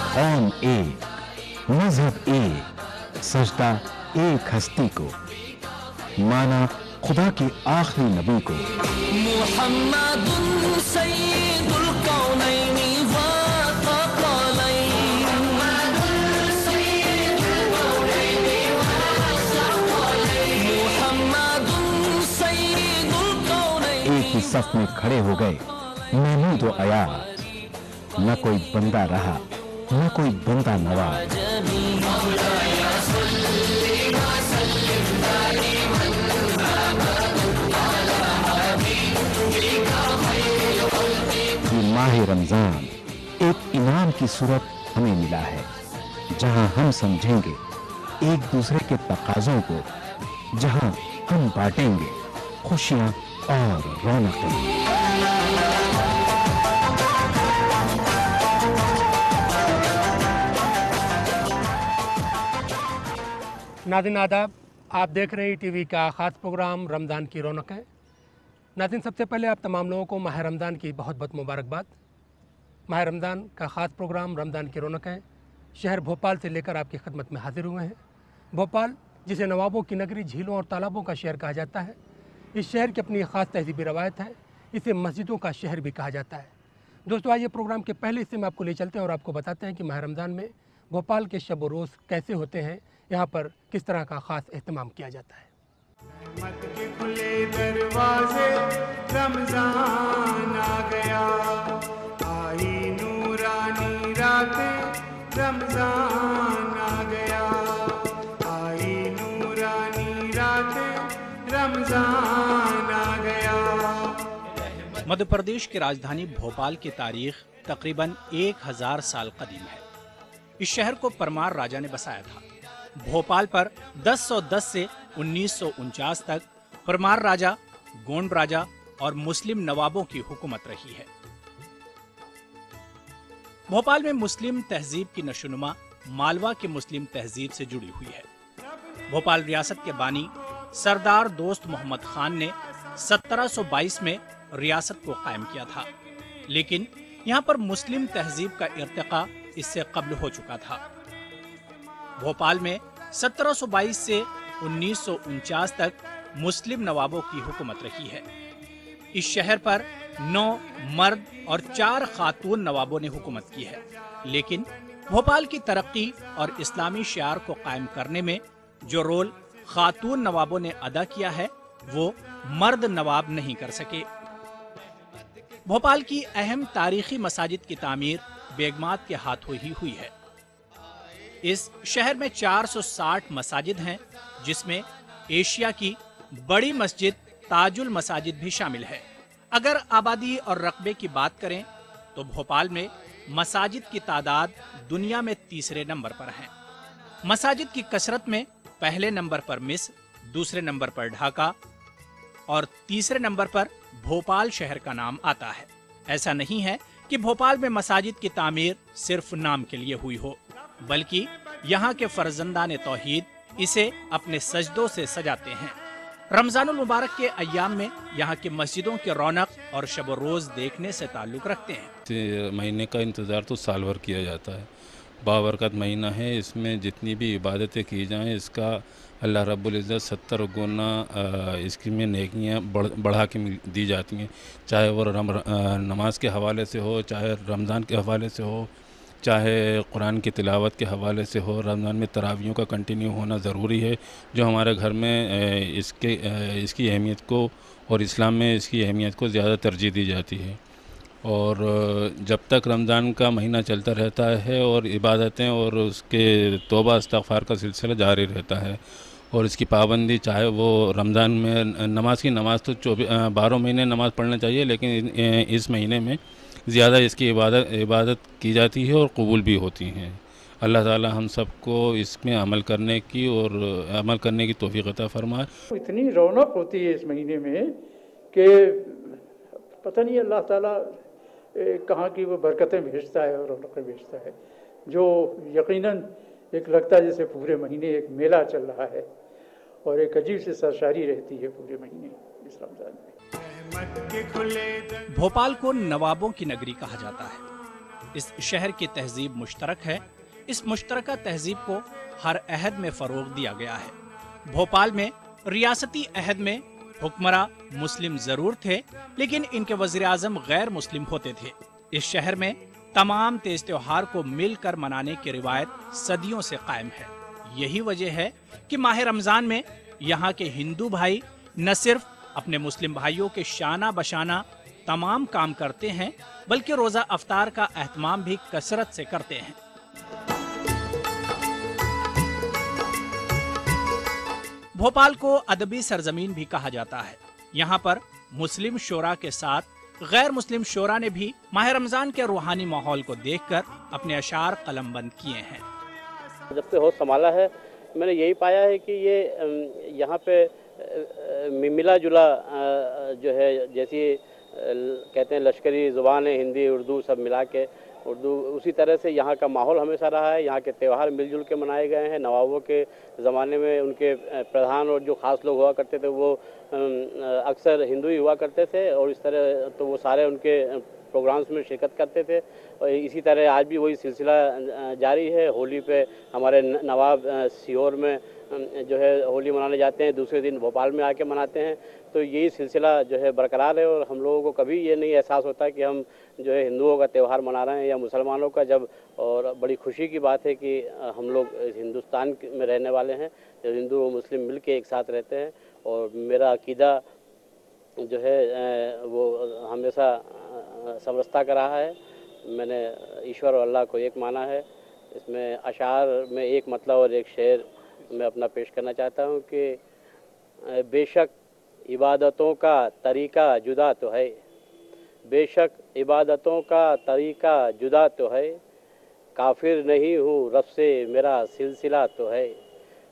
कौम एक, मजहब एक, सजदा एक हस्ती को, माना खुदा के आखिरी नबी को। मुहम्मदुन सय्यिदुल कौनैनि व थक़लैन, मुहम्मदुन सय्यिदुल कौनैनि। एक ही सफ में खड़े हो गए महमूद व अयाज, न कोई बंदा रहा न कोई बंदा नवाज। ये माह रमजान एक इनाम की सूरत हमें मिला है, जहां हम समझेंगे एक दूसरे के तकाज़ों को, जहां हम बांटेंगे खुशियां और रौनकें। नाज़रीन आदाब, आप देख रहे हैं टीवी का ख़ास प्रोग्राम रमज़ान की रौनक है। नाज़रीन, सबसे पहले आप तमाम लोगों को माह रमज़ान की बहुत बहुत मुबारकबाद। माह रमज़ान का ख़ास प्रोग्राम रमज़ान की रौनक है शहर भोपाल से लेकर आपकी खिदमत में हाजिर हुए हैं। भोपाल, जिसे नवाबों की नगरी, झीलों और तालाबों का शहर कहा जाता है, इस शहर की अपनी ख़ास तहज़ीबी रवायत है। इसे मस्जिदों का शहर भी कहा जाता है। दोस्तों, आइए प्रोग्राम के पहले हिस्से में आपको ले चलते हैं और आपको बताते हैं कि माह रमज़ान में भोपाल के शब व रोज़ कैसे होते हैं, यहाँ पर किस तरह का ख़ास एहतमाम किया जाता है। रहमत के खुले दरवाजे, रमजान आ गया, आई नूरानी रातें, रमजान आ गया, आई नूरानी रातें, रमजान आ गया। मध्य प्रदेश की राजधानी भोपाल की तारीख तकरीबन 1000 साल कदीम है। इस शहर को परमार राजा ने बसाया था। भोपाल पर 1010 से 1949 तक परमार राजा, गोंड राजा और मुस्लिम नवाबों की हुकूमत रही है। भोपाल में मुस्लिम तहजीब की नशोनुमा मालवा की मुस्लिम तहजीब से जुड़ी हुई है। भोपाल रियासत के बानी सरदार दोस्त मोहम्मद खान ने 1722 में रियासत को कायम किया था, लेकिन यहाँ पर मुस्लिम तहजीब का इर्तिका इससे कब्ल हो चुका था। भोपाल में 1722 से 1949 तक मुस्लिम नवाबों की हुकूमत रही है। इस शहर पर 9 मर्द और 4 खातून नवाबों ने हुकूमत की है, लेकिन भोपाल की तरक्की और इस्लामी शियार को कायम करने में जो रोल खातून नवाबों ने अदा किया है, वो मर्द नवाब नहीं कर सके। भोपाल की अहम तारीखी मसाजिद की तामीर बेगमात के हाथों ही हुई है। इस शहर में 460 मसाजिद हैं, जिसमें एशिया की बड़ी मस्जिद ताजुल मसाजिद भी शामिल है। अगर आबादी और रकबे की बात करें तो भोपाल में मसाजिद की तादाद दुनिया में तीसरे नंबर पर है। मसाजिद की कसरत में पहले नंबर पर मिस्र, दूसरे नंबर पर ढाका और तीसरे नंबर पर भोपाल शहर का नाम आता है। ऐसा नहीं है कि भोपाल में मसाजिद की तामीर सिर्फ नाम के लिए हुई हो, बल्कि यहाँ के फर्जंदान तौहीद इसे अपने सजदों से सजाते हैं। रमजानुल मुबारक के अय्याम में यहाँ की मस्जिदों की रौनक और शब रोज़ देखने से ताल्लुक़ रखते हैं। महीने का इंतज़ार तो साल भर किया जाता है। बाबरकत महीना है, इसमें जितनी भी इबादतें की जाएं, इसका अल्लाह रब्बुल इज़्ज़त 70 गुना इसकी में नेकियां बढ़ा के दी जाती हैं। चाहे वो नमाज के हवाले से हो, चाहे रमज़ान के हवाले से हो, चाहे कुरान की तिलावत के हवाले से हो। रमज़ान में तरावियों का कंटिन्यू होना ज़रूरी है, जो हमारे घर में इसकी अहमियत को और इस्लाम में इसकी अहमियत को ज़्यादा तरजीह दी जाती है। और जब तक रमज़ान का महीना चलता रहता है और इबादतें और उसके तौबा इस्तग़फ़ार का सिलसिला जारी रहता है, और इसकी पाबंदी, चाहे वो रमज़ान में नमाज तो 12 महीने नमाज़ पढ़ना चाहिए, लेकिन इस महीने में ज़्यादा इसकी इबादत की जाती है और कबूल भी होती हैं। अल्लाह ताला हम सबको इसमें अमल करने की तौफ़ीक़ अता फरमाए। इतनी रौनक होती है इस महीने में कि पता नहीं अल्लाह ताला कहाँ की वो बरकतें भेजता है और रौनकें भेजता है, जो यकीनन एक लगता है जैसे पूरे महीने एक मेला चल रहा है और एक अजीब सी सरशारी रहती है पूरे महीने इस रमज़ान में। भोपाल को नवाबों की नगरी कहा जाता है। इस शहर की तहजीब मुश्तरक है। इस मुश्तरका तहजीब को हर अहद में फरोग दिया गया है। भोपाल में रियासती अहद में हुक्मरां मुस्लिम जरूर थे, लेकिन इनके वजीर आजम गैर मुस्लिम होते थे। इस शहर में तमाम तेज त्योहार को मिलकर मनाने की रिवायत सदियों से कायम है। यही वजह है कि माह रमजान में यहाँ के हिंदू भाई न सिर्फ अपने मुस्लिम भाइयों के शाना बशाना तमाम काम करते हैं, बल्कि रोजा अफ्तार का एहतमाम भी कसरत से करते हैं। भोपाल को अदबी सरजमीन भी कहा जाता है। यहाँ पर मुस्लिम शोरा के साथ गैर मुस्लिम शोरा ने भी माह रमजान के रूहानी माहौल को देखकर अपने अशार कलमबंद किए हैं। जब से होश संभाला है मैंने यही पाया है कि ये यहाँ पे मिला जुला जो है, जैसी कहते हैं लश्करी ज़ुबान है, हिंदी उर्दू सब मिला के उर्दू, उसी तरह से यहाँ का माहौल हमेशा रहा है। यहाँ के त्यौहार मिलजुल के मनाए गए हैं। नवाबों के ज़माने में उनके प्रधान और जो ख़ास लोग हुआ करते थे वो अक्सर हिंदू ही हुआ करते थे, और इस तरह तो वो सारे उनके प्रोग्राम्स में शिरकत करते थे। और इसी तरह आज भी वही सिलसिला जारी है। होली पे हमारे नवाब सीहोर में जो है होली मनाने जाते हैं, दूसरे दिन भोपाल में आके मनाते हैं। तो यही सिलसिला जो है बरकरार है, और हम लोगों को कभी ये नहीं एहसास होता कि हम जो है हिंदुओं का त्यौहार मना रहे हैं या मुसलमानों का। जब और बड़ी खुशी की बात है कि हम लोग हिंदुस्तान में रहने वाले हैं, जो हिंदू और मुस्लिम मिल के एक साथ रहते हैं। और मेरा अकीदा जो है वो हमेशा समरसता का रहा है। मैंने ईश्वर और अल्लाह को एक माना है। इसमें अशार में एक मतलब और एक शेर मैं अपना पेश करना चाहता हूँ कि बेशक इबादतों का तरीका जुदा तो है, बेशक इबादतों का तरीका जुदा तो है, काफिर नहीं हूँ रब से मेरा सिलसिला तो है,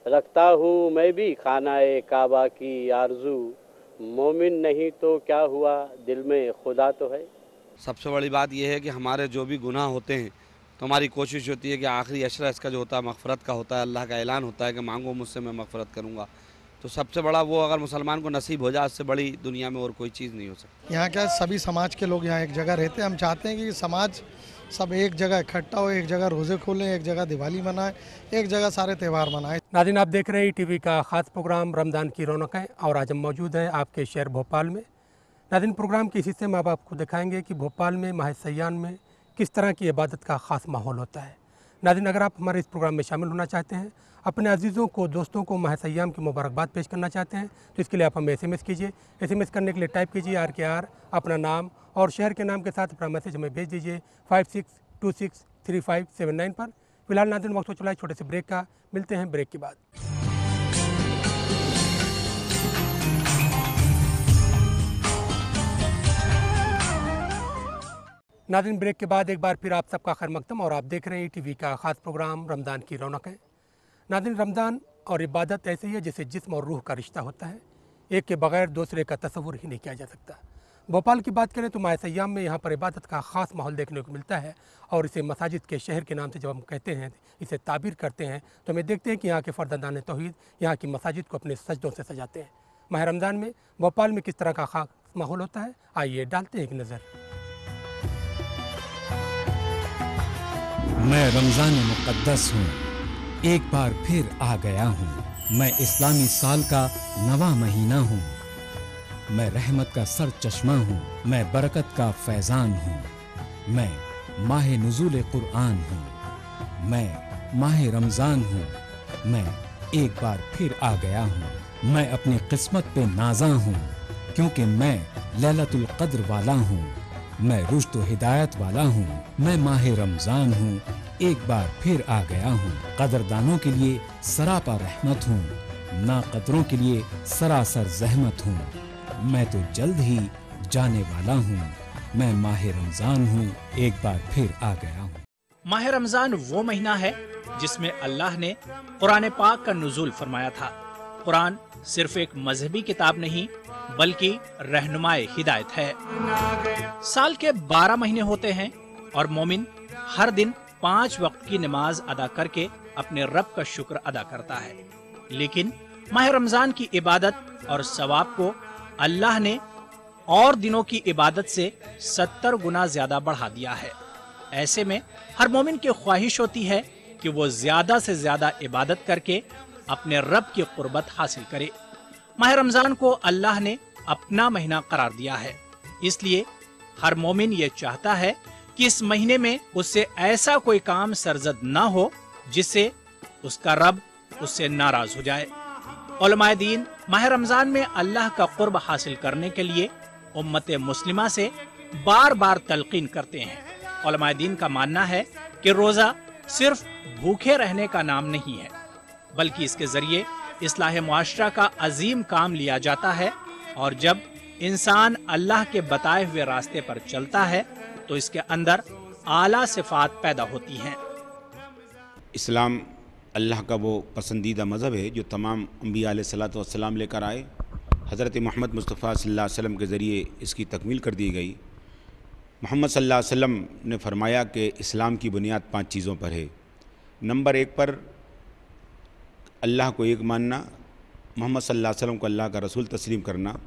रखता हूँ मैं भी खानाए काबा की आरजू, मोमिन नहीं तो क्या हुआ दिल में खुदा तो है। सबसे बड़ी बात यह है कि हमारे जो भी गुनाह होते हैं तो हमारी कोशिश होती है कि आखिरी अशरा इसका जो होता है मग़फ़रत का होता है। अल्लाह का ऐलान होता है कि मांगो मुझसे मैं मग़फ़रत करूँगा। तो सबसे बड़ा वो अगर मुसलमान को नसीब हो जाए, उससे बड़ी दुनिया में और कोई चीज़ नहीं हो सकती। यहाँ क्या सभी समाज के लोग यहाँ एक जगह रहते हैं। हम चाहते हैं कि समाज सब एक जगह इकट्ठा हो, एक जगह रोज़े खोलें, एक जगह दिवाली मनाएं, एक जगह सारे त्यौहार मनाएं। नाज़रीन, आप देख रहे हैं टीवी का ख़ास प्रोग्राम रमज़ान की रौनकें, और आज हम मौजूद हैं आपके शहर भोपाल में। नाज़रीन, प्रोग्राम के इस हिस्से में अब आपको दिखाएंगे कि भोपाल में माह सयान में किस तरह की इबादत का ख़ास माहौल होता है। नाज़रीन, अगर आप हमारे इस प्रोग्राम में शामिल होना चाहते हैं, अपने अजीज़ों को, दोस्तों को माह सयाम की मुबारकबाद पेश करना चाहते हैं, तो इसके लिए आप हमें SMS कीजिए। SMS करने के लिए टाइप कीजिए RKR, अपना नाम और शहर के नाम के साथ अपना मैसेज हमें भेज दीजिए 56263579 पर। फिलहाल नाज़रीन, वक्त हो चला है छोटे से ब्रेक का। मिलते हैं ब्रेक के बाद। नाज़रीन, ब्रेक के बाद एक बार फिर आप सबका खैर मकदम, और आप देख रहे हैं टीवी का ख़ास प्रोग्राम रमज़ान की रौनकें। नाज़रीन, रमज़ान और इबादत ऐसे ही है जैसे जिस्म और रूह का रिश्ता होता है। एक के बगैर दूसरे का तसव्वुर ही नहीं किया जा सकता। भोपाल की बात करें तो माह सयाम में यहाँ पर इबादत का ख़ास माहौल देखने को मिलता है, और इसे मसाजिद के शहर के नाम से जब हम कहते हैं, इसे ताबीर करते हैं, तो हमें देखते हैं कि यहाँ के फ़र्दानान तौहीद यहाँ की मसाजिद को अपने सजदों से सजाते हैं। माह रमज़ान में भोपाल में किस तरह का ख़ास माहौल होता है, आइए डालते हैं एक नज़र। मैं रमज़ान मुक़द्दस हूँ, एक बार फिर आ गया हूँ। मैं इस्लामी साल का नवा महीना हूँ। मैं रहमत का सर चश्मा हूँ। मैं बरकत का फैज़ान हूँ। मैं माह नुज़ूल कुरआन हूँ। मैं माह रमज़ान हूँ। मैं एक बार फिर आ गया हूँ। मैं अपनी किस्मत पे नाज़ा हूँ, क्योंकि मैं लैलतुल क़द्र वाला हूँ। मैं रुश्द व हिदायत वाला हूँ। मैं माह रमज़ान हूँ, एक बार फिर आ गया हूँ। कदरदानों के लिए सरापा रहमत हूँ, ना कदरों के लिए सरासर ज़हमत हूँ। मैं तो जल्द ही जाने वाला हूँ। मैं माह रमज़ान हूँ, एक बार फिर आ गया हूँ। माह रमज़ान वो महीना है जिसमें अल्लाह ने कुरान पाक का नुज़ूल फरमाया था। कुरान सिर्फ एक मजहबी किताब नहीं, बल्कि रहनुमाए हिदायत है। साल के 12 महीने होते हैं और मोमिन हर दिन 5 वक्त की नमाज अदा करके अपने रब का शुक्र अदा करता है। लेकिन माह रमज़ान की इबादत और सवाब को अल्लाह ने और दिनों की इबादत से 70 गुना ज्यादा बढ़ा दिया है। ऐसे में हर मोमिन की ख्वाहिश होती है कि वो ज्यादा से ज्यादा इबादत करके अपने रब की कुर्बत हासिल करे। माह रमजान को अल्लाह ने अपना महीना करार दिया है, इसलिए हर मोमिन ये चाहता है कि इस महीने में उससे ऐसा कोई काम सरजद ना हो जिससे उसका रब उससे नाराज हो जाए। उलमाए दीन माह रमजान में अल्लाह का कुर्ब हासिल करने के लिए उम्मत मुस्लिमा से बार बार तलकीन करते हैं। उलमाए दीन का मानना है कि रोजा सिर्फ भूखे रहने का नाम नहीं है, बल्कि इसके जरिए इस्लाह मुआशरा का अजीम काम लिया जाता है, और जब इंसान अल्लाह के बताए हुए रास्ते पर चलता है तो इसके अंदर आला सिफात पैदा होती हैं। इस्लाम अल्लाह का वो पसंदीदा मज़हब है जो तमाम अंबिया अलैहिस्सलातु वस्सलाम लेकर आए। हज़रत मोहम्मद मुस्तफ़ा सल्लल्लाहु अलैहि वसल्लम के ज़रिए इसकी तकमील कर दी गई। मोहम्मद सल्लल्लाहु अलैहि वसल्लम ने फरमाया कि इस्लाम की बुनियाद 5 चीज़ों पर है। नंबर 1 पर अल्लाह को एक मानना, मोहम्मद सल्लल्लाहु अलैहि वसल्लम को अल्लाह का रसूल तस्लीम करना।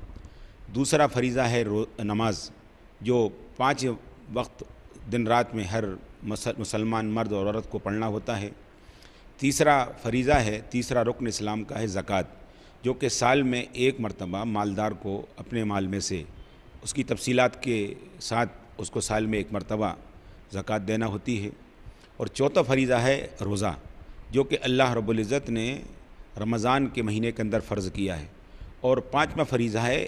दूसरा फरीज़ा है नमाज, जो 5 वक्त दिन रात में हर मुसलमान मर्द और औरत को पढ़ना होता है। तीसरा फरीज़ा है, तीसरा रुकन इस्लाम का है ज़कात, जो कि साल में 1 मरतबा मालदार को अपने माल में से उसकी तफसीलात के साथ उसको साल में 1 मरतबा ज़कात देना होती है। और चौथा फरीज़ा है रोज़ा, जो कि अल्लाह रब्बुल इज़्ज़त ने रमज़ान के महीने के अंदर फ़र्ज़ किया है। और 5वां फरीज़ा है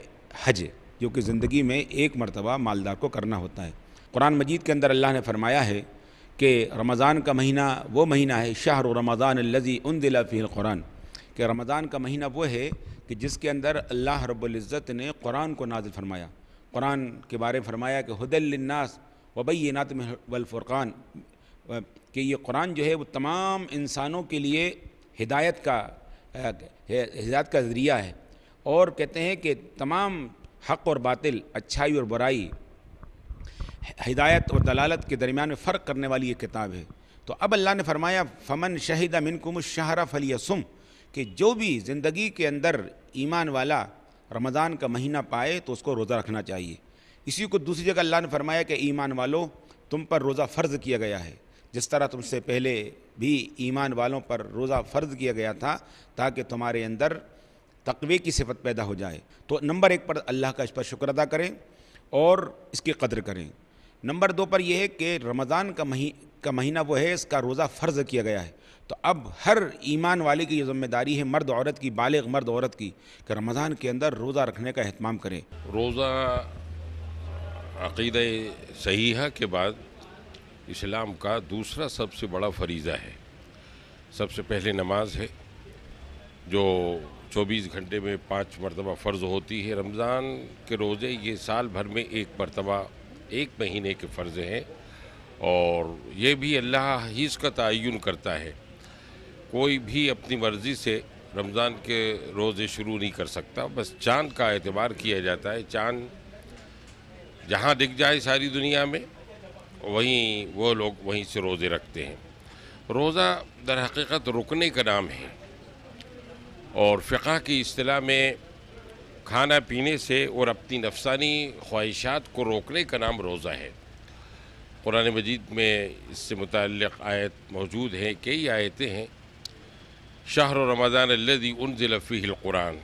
हज, जो कि ज़िंदगी में 1 मरतबा मालदार को करना होता है। कुरान मजीद के अंदर अल्लाह ने फरमाया है कि रमज़ान का महीना वो महीना है, शहर रमज़ान अल्लज़ी उन्ज़िला फ़ीहिल कुरान, कि रमज़ान का महीना वो है कि जिसके अंदर अल्लाह रब्बुल इज़्ज़त ने कुरान को नाज़िल फरमाया। कुरान के बारे में फरमाया कि हुदल लिन्नास व बय्यिनात वल फुरक़ान, कि ये कुरान जो है वो तमाम इंसानों के लिए हिदायत का ज़रिया है, और कहते हैं कि तमाम हक़ और बातिल, अच्छाई और बुराई, हिदायत और दलालत के दरमियान में फ़र्क करने वाली ये किताब है। तो अब अल्लाह ने फरमाया फ़मन शहिदा मिनकुमुश शहरा फलियसुम, कि जो भी ज़िंदगी के अंदर ईमान वाला रमज़ान का महीना पाए तो उसको रोज़ा रखना चाहिए। इसी को दूसरी जगह अल्लाह ने फरमाया कि ईमान वालों, तुम पर रोज़ा फ़र्ज़ किया गया है, जिस तरह तुमसे पहले भी ईमान वालों पर रोज़ा फ़र्ज़ किया गया था, ताकि तुम्हारे अंदर तक़वे की सिफत पैदा हो जाए। तो नंबर 1 पर अल्लाह का इस पर शुक्र अदा करें और इसकी कदर करें। नंबर 2 पर यह है कि रमज़ान का महीना वो है, इसका रोज़ा फ़र्ज़ किया गया है। तो अब हर ईमान वाले की ये ज़िम्मेदारी है, मर्द औरत की, बालिग़ मर्द औरत की, कि रमज़ान के अंदर रोज़ा रखने का एहतमाम करें। रोज़ा अक़ीदा सहीहा के बाद इस्लाम का दूसरा सबसे बड़ा फरीज़ा है। सबसे पहले नमाज है, जो 24 घंटे में 5 मरतबा फ़र्ज़ होती है। रमज़ान के रोज़े ये साल भर में 1 मरतबा 1 महीने के फ़र्ज़ हैं, और ये भी अल्लाह ही इसका तयन करता है। कोई भी अपनी मर्ज़ी से रमज़ान के रोज़े शुरू नहीं कर सकता, बस चाँद का एतबार किया जाता है। चाँद जहाँ दिख जाए सारी दुनिया में, वहीं वो लोग वहीं से रोज़े रखते हैं। रोज़ा दर हकीकत रुकने का नाम है, और फ़िक़्ह की इस्तिलाह में खाना पीने से और अपनी नफसानी ख्वाहिशात को रोकने का नाम रोज़ा है। कुरान मजीद में इससे मुताल्लिक़ आयत मौजूद हैं, कई आयतें हैं। शहर रमज़ान अल्लज़ी उन्ज़िला फ़ीहिल कुरान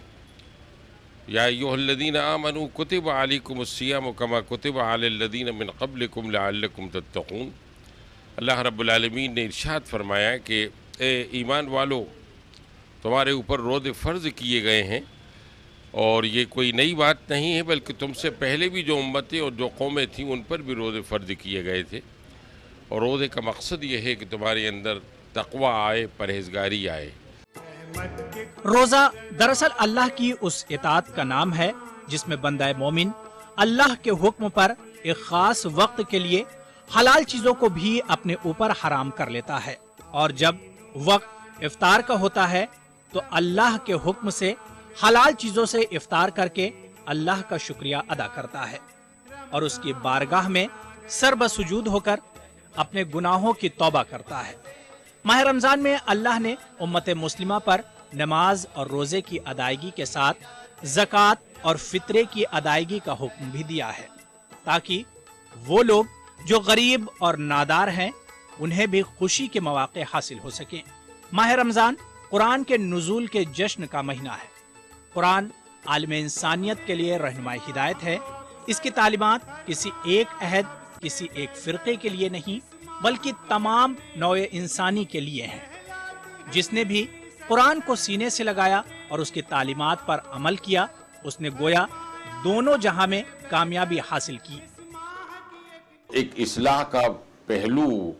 या अय्युहल्लज़ीना आमनू कुतिबा अलैकुमुस्सियामु कमा कुतिबा अलल्लज़ीना मिन क़ब्लिकुम लअल्लकुम तत्तक़ून। अल्लाह रब्बुल आलमीन ने इरशाद फरमाया कि ए ईमान वालो, तुम्हारे ऊपर रोज़े फ़र्ज़ किए गए हैं, और ये कोई नई बात नहीं है, बल्कि तुमसे पहले भी जो उम्मतें और जो कौमें थीं उन पर भी रोज़े फ़र्ज़ किए गए थे। और रोज़े का मकसद ये है कि तुम्हारे अंदर तक़वा आए, परहेज़गारी आए। रोज़ा दरअसल अल्लाह की उस इताअत का नाम है जिसमें बंदा मोमिन अल्लाह के हुक्म पर एक ख़ास वक्त के लिए हलाल चीज़ों को भी अपने ऊपर हराम कर लेता है, और जब वक्त इफ्तार का होता है तो अल्लाह के हुक्म से हलाल चीज़ों से इफ्तार करके अल्लाह का शुक्रिया अदा करता है, और उसकी बारगाह में सरबसुजूद होकर अपने गुनाहों की तौबा करता है। माह रमज़ान में अल्लाह ने उम्मत मुस्लिमा पर नमाज और रोज़े की अदायगी के साथ ज़कात और फित्रे की अदायगी का हुक्म भी दिया है, ताकि वो लोग जो गरीब और नादार हैं उन्हें भी खुशी के मौके हासिल हो सके। माह रमजान कुरान के नुज़ूल के जश्न का महीना है। कुरान आलम इंसानियत के लिए रहनुमाई हिदायत है। इसकी तालीमात किसी एक अहद, किसी एक फिरके के लिए नहीं, बल्कि तमाम नौए इंसानी के लिए है। जिसने भी कुरान को सीने से लगाया और उसकी तालीमात पर अमल किया, उसने गोया दोनों जहां में कामयाबी हासिल की। एक इस्लाह का पहलू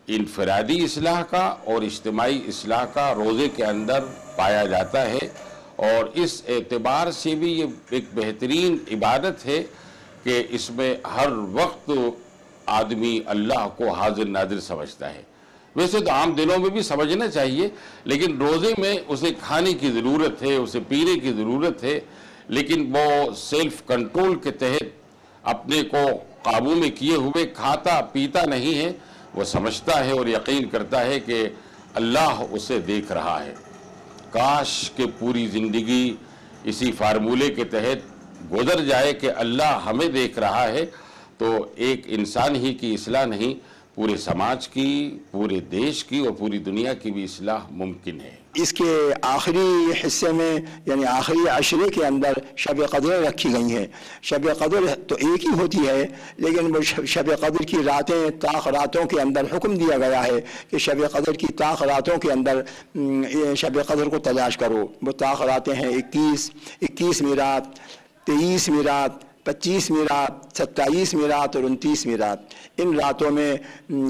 इनफरादी इस्लाह का और इज्तिमाई इस्लाह का रोज़े के अंदर पाया जाता है, और इस एतबार से भी ये एक बेहतरीन इबादत है कि इसमें हर वक्त आदमी अल्लाह को हाजिर नादिर समझता है। वैसे तो आम दिनों में भी समझना चाहिए, लेकिन रोज़े में उसे खाने की ज़रूरत है, उसे पीने की ज़रूरत है, लेकिन वो सेल्फ कंट्रोल के तहत अपने को काबू में किए हुए खाता पीता नहीं है। वो समझता है और यकीन करता है कि अल्लाह उसे देख रहा है। काश के पूरी ज़िंदगी इसी फार्मूले के तहत गुजर जाए कि अल्लाह हमें देख रहा है, तो एक इंसान ही की इस्लाह नहीं, पूरे समाज की, पूरे देश की और पूरी दुनिया की भी इस्लाह मुमकिन है। इसके आखिरी हिस्से में यानी आखिरी अशरे के अंदर शब कदर रखी गई हैं। शब कदर तो एक ही होती है, लेकिन वो शब कदर की रातें ताक़ रातों के अंदर हुक्म दिया गया है कि शब कदर की ताक़ रातों के अंदर शब कदर को तलाश करो। वो ताक़ रातें हैं 21 रात, 23 रात, 25 रात, 27 रात और 29 रात। इन रातों में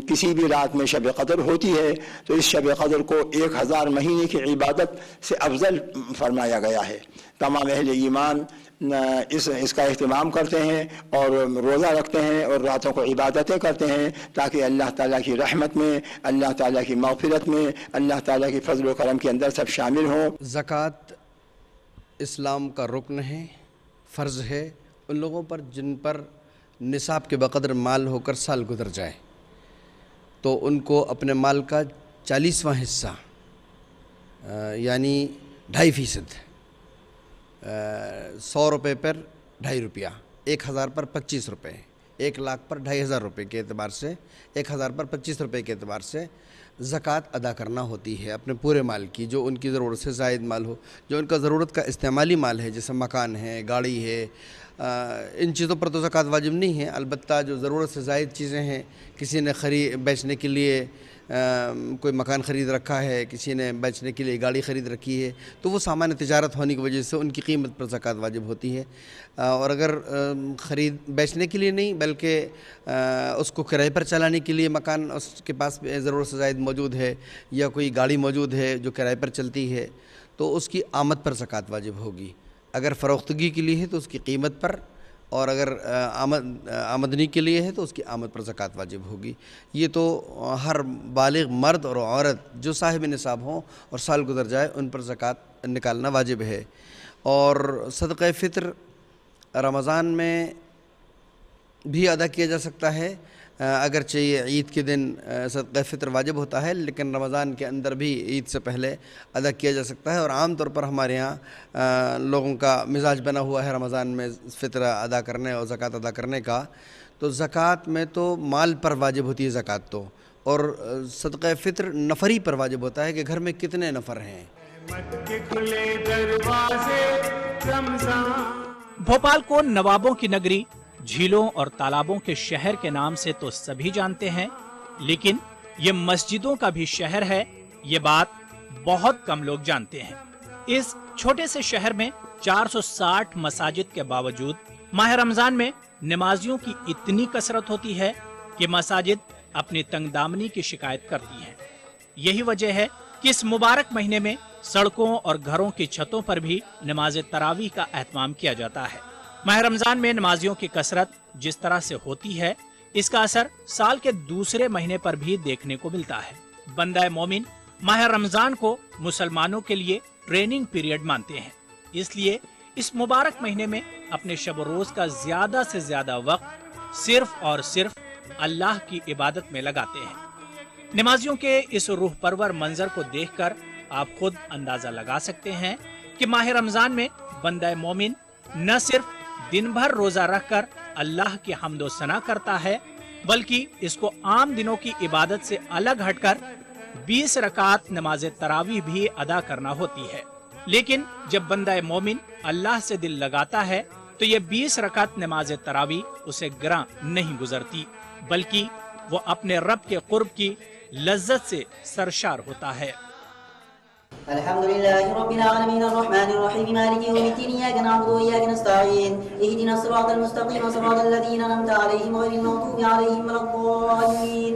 किसी भी रात में शब कदर होती है, तो इस शब कदर को 1000 महीने की इबादत से अफजल फरमाया गया है। तमाम अहले ईमान इसका अहतमाम करते हैं और रोज़ा रखते हैं और रातों को इबादतें करते हैं, ताकि अल्लाह ताला की रहमत में, अल्लाह ताला की मग़फ़िरत में, अल्लाह ताला की फजल व करम के अंदर सब शामिल हों। ज़कात इस्लाम का रुकन है, फ़र्ज़ है उन लोगों पर जिन पर निसाब के बक़दर माल होकर साल गुजर जाए, तो उनको अपने माल का 40वां हिस्सा यानी 2.5%, 100 रुपये पर 2.5 रुपया, 1000 पर 25 रुपये, 1 लाख पर 2500 रुपये के एतबार से, 1000 पर 25 रुपये के एतबार से ज़कात अदा करना होती है अपने पूरे माल की। जो उनकी ज़रूरत से ज़ायद माल हो, जो उनका ज़रूरत का इस्तेमाली माल है, जैसे मकान है, गाड़ी है, इन चीज़ों पर तो ज़कात वाजिब नहीं है। अलबत्ता जो ज़रूरत से ज़ायद चीज़ें हैं, किसी ने बेचने के लिए कोई मकान ख़रीद रखा है, किसी ने बेचने के लिए गाड़ी ख़रीद रखी है, तो वो सामान्य तिजारत होने की वजह से उनकी कीमत पर ज़कात वाजिब होती है। और अगर बेचने के लिए नहीं बल्कि उसको किराए पर चलाने के लिए मकान उसके पास ज़रूरत से ज़ायद मौजूद है, या कोई गाड़ी मौजूद है जो किराए पर चलती है, तो उसकी आमद पर ज़कात वाजिब होगी। अगर फ़रोख्तगी के लिए है तो उसकी कीमत पर, और अगर आमदनी के लिए है तो उसकी आमद पर ज़कात वाजिब होगी। ये तो हर बालिग मर्द और औरत जो साहिब निसाब हों और साल गुजर जाए उन पर ज़कात निकालना वाजिब है। और सदक़े फ़ित्र रमज़ान में भी अदा किया जा सकता है, अगरचे ये ईद के दिन सदक़े फ़ित्र वाजिब होता है, लेकिन रमज़ान के अंदर भी ईद से पहले अदा किया जा सकता है। और आम तौर पर हमारे यहाँ लोगों का मिजाज बना हुआ है रमज़ान में फ़ित्र अदा करने और ज़कात अदा करने का। तो ज़कात में तो माल पर वाजिब होती है ज़कात तो, और सदक़े फ़ित्र नफ़री पर वाजिब होता है कि घर में कितने नफ़र हैं। भोपाल को नवाबों की नगरी, झीलों और तालाबों के शहर के नाम से तो सभी जानते हैं, लेकिन ये मस्जिदों का भी शहर है, ये बात बहुत कम लोग जानते हैं। इस छोटे से शहर में 460 मसाजिद के बावजूद माह रमजान में नमाजियों की इतनी कसरत होती है कि मसाजिद अपनी तंगदामनी की शिकायत करती हैं। यही वजह है कि इस मुबारक महीने में सड़कों और घरों की छतों पर भी नमाज तरावीह का एहतमाम किया जाता है। माह रमजान में नमाजियों की कसरत जिस तरह से होती है, इसका असर साल के दूसरे महीने पर भी देखने को मिलता है। बंदा मोमिन माह रमजान को मुसलमानों के लिए ट्रेनिंग पीरियड मानते हैं, इसलिए इस मुबारक महीने में अपने शब रोज का ज्यादा से ज्यादा वक्त सिर्फ और सिर्फ अल्लाह की इबादत में लगाते हैं। नमाजियों के इस रूह परवर मंजर को देखकर आप खुद अंदाजा लगा सकते हैं कि माह रमजान में बंदा मोमिन न सिर्फ दिन भर रोजा रखकर अल्लाह की हम्दो सना करता है, बल्कि इसको आम दिनों की इबादत से अलग हटकर 20 रकात नमाज तरावी भी अदा करना होती है। लेकिन जब बंदा मोमिन अल्लाह से दिल लगाता है तो ये 20 रकात नमाज तरावी उसे गिरा नहीं गुजरती, बल्कि वो अपने रब के कुर्ब की लज्जत से सरशार होता है। अल्हम्दुलिल्लाहि रब्बिल आलमीन अर्रहमानिर रहीम मालिकि यौमिद्दीन इय्याका नअबुदु व इय्याका नस्तईन इहदिनस सिरातल मुस्तकीम सिरातल लज़ीना अनअमता अलैहिम गैरिल मग़दूबि अलैहिम वलद्दाल्लीन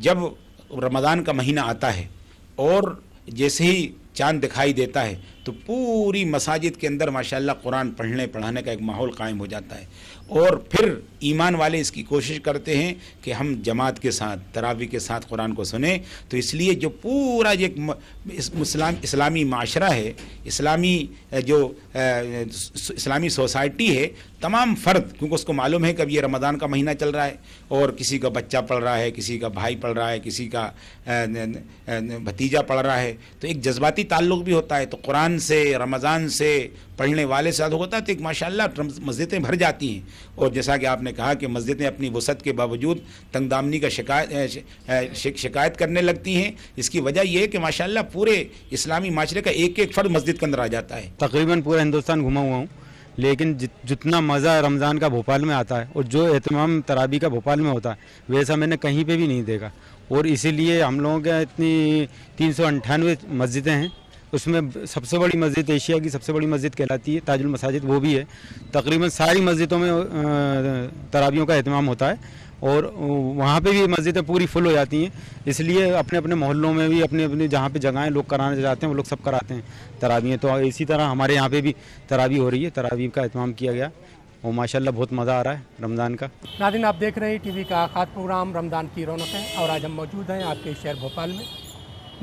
जब रमज़ान का महीना आता है और जैसे ही चांद दिखाई देता है तो पूरी मसाजिद के अंदर माशाल्लाह कुरान पढ़ने पढ़ाने का एक माहौल कायम हो जाता है और फिर ईमान वाले इसकी कोशिश करते हैं कि हम जमात के साथ तरावी के साथ कुरान को सुने। तो इसलिए जो पूरा ये इस्लामी माशरा है, इस्लामी सोसाइटी है, तमाम फ़र्द, क्योंकि उसको मालूम है कि अब ये रमज़ान का महीना चल रहा है और किसी का बच्चा पढ़ रहा है, किसी का भाई पढ़ रहा है, किसी का भतीजा पढ़ रहा है, तो एक जज्बाती ताल्लुक़ भी होता है। तो कुरान से, रमज़ान से पढ़ने वाले साथ होता है तो एक माशाल्लाह मस्जिदें भर जाती हैं। और जैसा कि आपने कहा कि मस्जिदें अपनी वसअत के बावजूद तंगदामनी का शिकायत करने लगती हैं। इसकी वजह यह है कि माशाल्लाह पूरे इस्लामी माशरे का एक एक फ़र्द मस्जिद के अंदर आ जाता है। तकरीबन पूरा हिंदुस्तान घुमा हुआ हूँ, लेकिन जितना मज़ा रमज़ान का भोपाल में आता है और जो एहतमाम तरावी का भोपाल में होता है वैसा मैंने कहीं पे भी नहीं देखा। और इसीलिए हम लोगों के इतनी 398 मस्जिदें हैं, उसमें सबसे बड़ी मस्जिद एशिया की सबसे बड़ी मस्जिद कहलाती है ताजुल मसाजिद, वो भी है। तकरीबन सारी मस्जिदों में तरावियों का एहतमाम होता है और वहाँ पे भी मस्जिदें पूरी फुल हो जाती हैं। इसलिए अपने अपने मोहल्लों में भी अपने अपने जहाँ पे जगहें लोग कराने जाते हैं वो लोग सब कराते हैं तरावियाँ। तो इसी तरह हमारे यहाँ पे भी तरावी हो रही है, तरावी का एहतमाम किया गया और माशाल्लाह बहुत मज़ा आ रहा है रमज़ान का। नाज़रीन, आप देख रहे हैं टीवी का ख़ास प्रोग्राम रमज़ान की रौनकें और आज हम मौजूद हैं आपके शहर भोपाल में।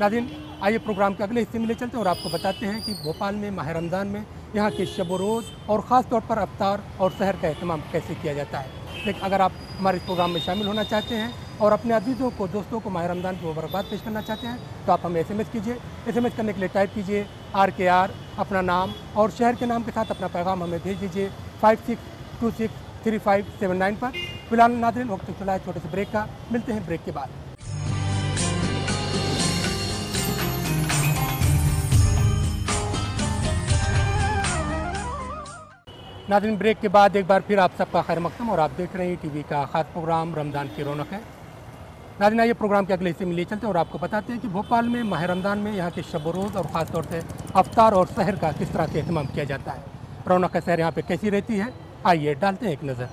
नाज़रीन, आइए प्रोग्राम के अगले हिस्से में ले चलते हैं और आपको बताते हैं कि भोपाल में माह रमज़ान में यहाँ के शब रोज़ और ख़ास तौर पर अफ्तार और सहर का एहतमाम कैसे किया जाता है। लेकिन अगर आप हमारे इस प्रोग्राम में शामिल होना चाहते हैं और अपने अजीज़ों को, दोस्तों को माह रमज़ान की मुबारकबाद पेश करना चाहते हैं तो आप हमें SMS कीजिए। SMS करने के लिए टाइप कीजिए RKR, अपना नाम और शहर के नाम के साथ अपना पैगाम हमें भेज दीजिए 56263579 पर। फिलहाल नाज़रीन, वक्त चला है छोटे से ब्रेक का, मिलते हैं ब्रेक के बाद। नाज़रीन, ब्रेक के बाद एक बार फिर आप सबका खैर मक़दम और आप देख रहे हैं टीवी का ख़ास प्रोग्राम रमज़ान की रौनक है। नाज़रीन, आइए प्रोग्राम के अगले हिस्से में ले चलते हैं और आपको बताते हैं कि भोपाल में माह रमज़ान में यहाँ के शब रोज़ और ख़ास तौर से अफ्तार और सहर का किस तरह से एहतमाम किया जाता है। रौनक का सहर यहाँ पे कैसी रहती है, आइए डालते हैं एक नज़र।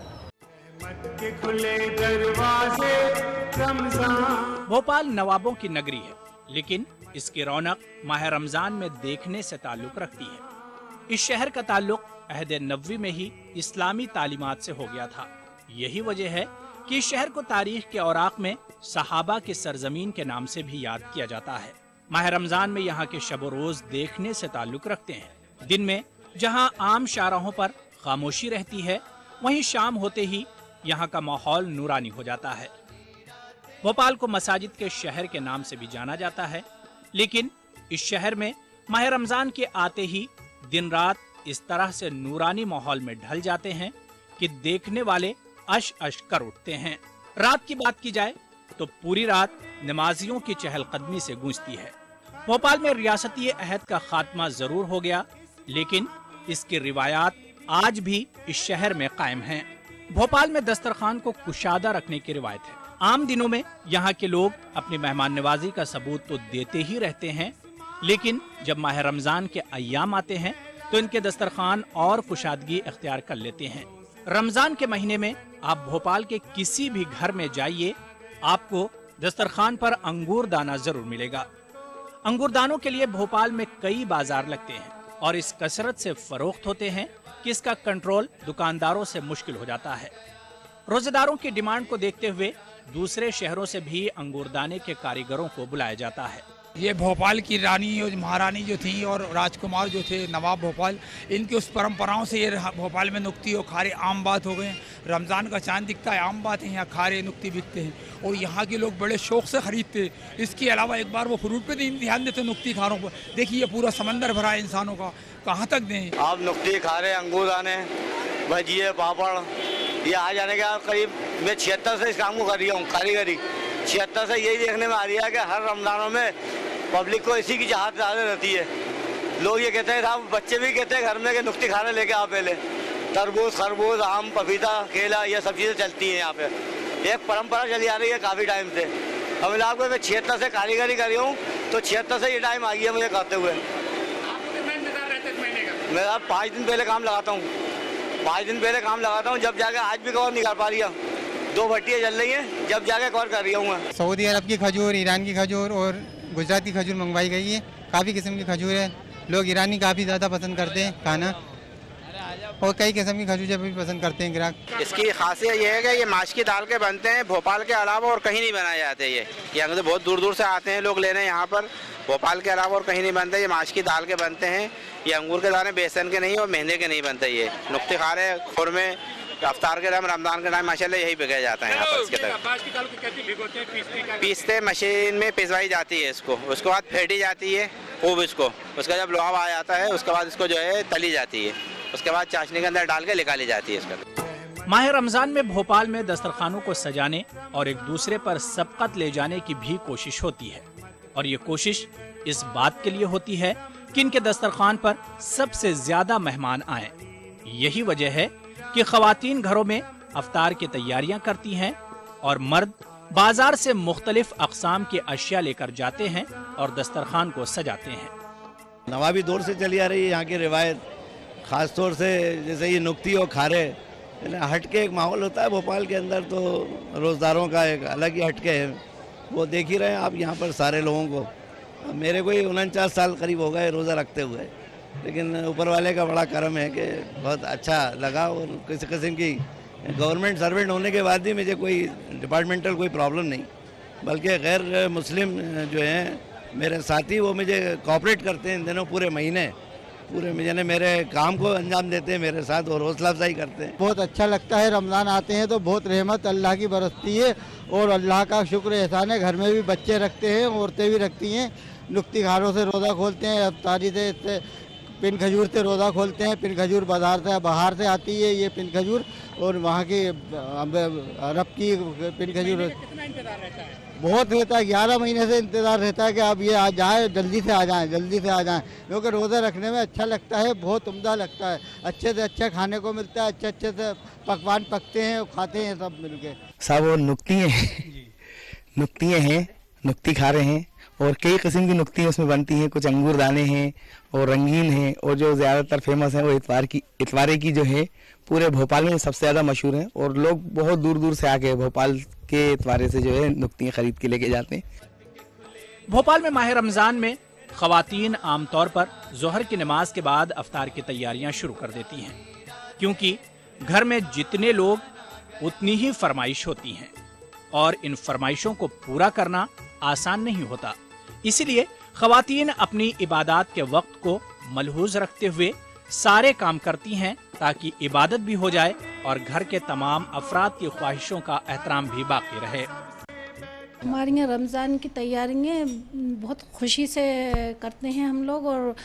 भोपाल नवाबों की नगरी है, लेकिन इसकी रौनक माह रमज़ान में देखने से ताल्लुक़ रखती है। इस शहर का ताल्लुक़ अहद नबवी में ही इस्लामी तालीमात से हो गया था। यही वजह है कि इस शहर को तारीख के औराक में सहाबा के सरजमीन के नाम से भी याद किया जाता है। माह रमज़ान में यहाँ के शब रोज़ देखने से ताल्लुक़ रखते हैं। दिन में जहाँ आम शाहराहों पर खामोशी रहती है, वहीं शाम होते ही यहाँ का माहौल नूरानी हो जाता है। भोपाल को मसाजिद के शहर के नाम से भी जाना जाता है, लेकिन इस शहर में माह रमज़ान के आते ही दिन रात इस तरह से नूरानी माहौल में ढल जाते हैं कि देखने वाले अश अश कर उठते हैं। रात की बात की जाए तो पूरी रात नमाजियों की चहलकदमी से गूंजती है। भोपाल में रियासती अहद का खात्मा जरूर हो गया, लेकिन इसकी रिवायात आज भी इस शहर में कायम हैं। भोपाल में दस्तरखान को कुशादा रखने की रिवायत है। आम दिनों में यहाँ के लोग अपनी मेहमान नवाजी का सबूत तो देते ही रहते हैं, लेकिन जब माह रमजान के अय्याम आते हैं तो इनके दस्तरखान और कुशादगी इख्तियार कर लेते हैं। रमजान के महीने में आप भोपाल के किसी भी घर में जाइए, आपको दस्तरखान पर अंगूर दाना जरूर मिलेगा। अंगूर दानों के लिए भोपाल में कई बाजार लगते हैं और इस कसरत से फरोख्त होते हैं कि इसका कंट्रोल दुकानदारों से मुश्किल हो जाता है। रोजेदारों की डिमांड को देखते हुए दूसरे शहरों से भी अंगूरदाने के कारीगरों को बुलाया जाता है। ये भोपाल की रानी और महारानी जो थी और राजकुमार जो थे नवाब भोपाल, इनकी उस परंपराओं से ये भोपाल में नुक्ती और खारे आम बात हो गए। रमज़ान का चांद दिखता है, आम बात है, यहाँ खारे नुक्ती बिकते हैं और यहाँ के लोग बड़े शौक़ से ख़रीदते। इसके अलावा एक बार वो फ्रूट पे ध्यान देते नुक्ती खारों पर। देखिए ये पूरा समंदर भरा है इंसानों का, कहाँ तक दें आप। नुक्ती खारे, अंगूरदाने, भजिए, पापड़, ये आ जाने के बाद करीब मैं 76 से इस काम को कर रही हूँ, कारीगरी 76 से यही देखने में आ रही है कि हर रमज़ानों में पब्लिक को इसी की चाहत ज़्यादा रहती है। लोग ये कहते हैं साहब, बच्चे भी कहते हैं घर में कि नुक्ती खाने लेके आओ पहले। तरबूज, खरबूज, आम, पपीता, केला, ये सब चीज़ें चलती हैं यहाँ पे। एक परंपरा चली आ रही है काफ़ी टाइम से। अब आपको मैं 76 से कारीगरी कर रही हूँ, तो 76 से ये टाइम आ गया मुझे करते हुए। मैं अब 5 दिन पहले काम लगाता हूँ, 5 दिन पहले काम लगाता हूँ, जब जाके आज भी कवर नहीं कर पा रही है। 2 भट्टियाँ जल रही हैं, जब जाके कवर कर रही हूँ मैं। सऊदी अरब की खजूर, ईरान की खजूर और गुजरात की खजूर मंगवाई गई है। काफ़ी किस्म की खजूर है, लोग ईरानी काफ़ी ज़्यादा पसंद करते हैं खाना, और कई किस्म की खजूर भी पसंद करते हैं ग्राहक। इसकी खासियत ये है कि ये माश की दाल के बनते हैं, भोपाल के अलावा और कहीं नहीं बनाए जाते। ये यहाँ से बहुत दूर दूर से आते हैं लोग लेने यहाँ पर। भोपाल के अलावा और कहीं नहीं बनते, ये माश की दाल के बनते हैं। ये अंगूर के दाने बेसन के नहीं और मेहंदे के नहीं बनते। ये नुक्ते खारे, खुरमे, अफ्तार के टाइम, रमज़ान के टाइम माशाल्लाह यही बिकाया जाता है यहाँ पर। इसके तरफ पीसते मशीन में पिसवाई जाती है इसको, उसके बाद फेंटी जाती है खूब इसको। उसका जब लोहा आ जाता है उसके बाद इसको जो है तली जाती है, उसके बाद चाशनी के अंदर डाल के निकाली जाती है इसका। माह रमज़ान में भोपाल में दस्तरखानों को सजाने और एक दूसरे पर सबकत ले जाने की भी कोशिश होती है, और ये कोशिश इस बात के लिए होती है कि इनके दस्तरखान पर सबसे ज्यादा मेहमान आए। यही वजह है कि ख़वातीन घरों में अफ्तार की तैयारियां करती हैं और मर्द बाजार से मुख्तलिफ अक़साम के अशिया लेकर जाते हैं और दस्तरखान को सजाते हैं। नवाबी दौर से चली आ रही है यहाँ की रिवायत, ख़ास तौर से जैसे ये नुक्ती और खारे, हट के एक माहौल होता है भोपाल के अंदर, तो रोज़दारों का एक अलग ही हटके है। वो देख ही रहे हैं आप यहाँ पर सारे लोगों को। मेरे को ही 49 साल करीब हो गए रोज़ा रखते हुए, लेकिन ऊपर वाले का बड़ा करम है कि बहुत अच्छा लगा। और किसी किस्म की गवर्नमेंट सर्वेंट होने के बाद भी मुझे कोई डिपार्टमेंटल कोई प्रॉब्लम नहीं, बल्कि गैर मुस्लिम जो हैं मेरे साथी वो मुझे कोऑपरेट करते हैं इन दिनों पूरे महीने, पूरे महीने मेरे काम को अंजाम देते हैं मेरे साथ और हौसला अफजाई करते हैं। बहुत अच्छा लगता है, रमज़ान आते हैं तो बहुत रहमत अल्लाह की बरसती है और अल्लाह का शुक्र एहसान है। घर में भी बच्चे रखते हैं, औरतें भी रखती हैं, नुक्ती खारों से रोज़ा खोलते हैं, अफ्तारी से पिन खजूर से रोज़ा खोलते हैं। पिन खजूर बाहर से आती है ये पिन खजूर, और वहाँ की अरब की पिन खजूर बहुत रहता है। 11 महीने से इंतज़ार रहता है कि अब ये आ जाए, जल्दी से आ जाएं, जल्दी से आ जाएं, क्योंकि रोज़ा रखने में अच्छा लगता है, बहुत उम्दा लगता है। अच्छे से अच्छा खाने को मिलता है, अच्छे से पकवान पकते हैं और खाते हैं सब मिलके। साहब वो नुक्तियाँ हैं, नुक्ती खा रहे हैं, और कई किस्म की नुक्तियाँ उसमें बनती हैं। कुछ अंगूर दाने हैं और रंगीन हैं, और जो ज़्यादातर फेमस है वो इतवारे की जो है पूरे भोपाल में सबसे ज़्यादा मशहूर है, और लोग बहुत दूर दूर से आके भोपाल के इतवारे से जो है नुक्तियाँ खरीद के लेके जाते हैं। भोपाल में माह रमज़ान में ख़वातीन आमतौर पर ज़ोहर की नमाज के बाद अफ्तार की तैयारियां शुरू कर देती हैं, क्योंकि घर में जितने लोग उतनी ही फरमाइश होती हैं और इन फरमाइशों को पूरा करना आसान नहीं होता। इसीलिए ख़वातीन अपनी इबादत के वक्त को मलहूज रखते हुए सारे काम करती हैं ताकि इबादत भी हो जाए और घर के तमाम अफराद की ख्वाहिशों का एहतराम भी बाकी रहे। हमारे यहाँ रमज़ान की तैयारियाँ बहुत खुशी से करते हैं हम लोग, और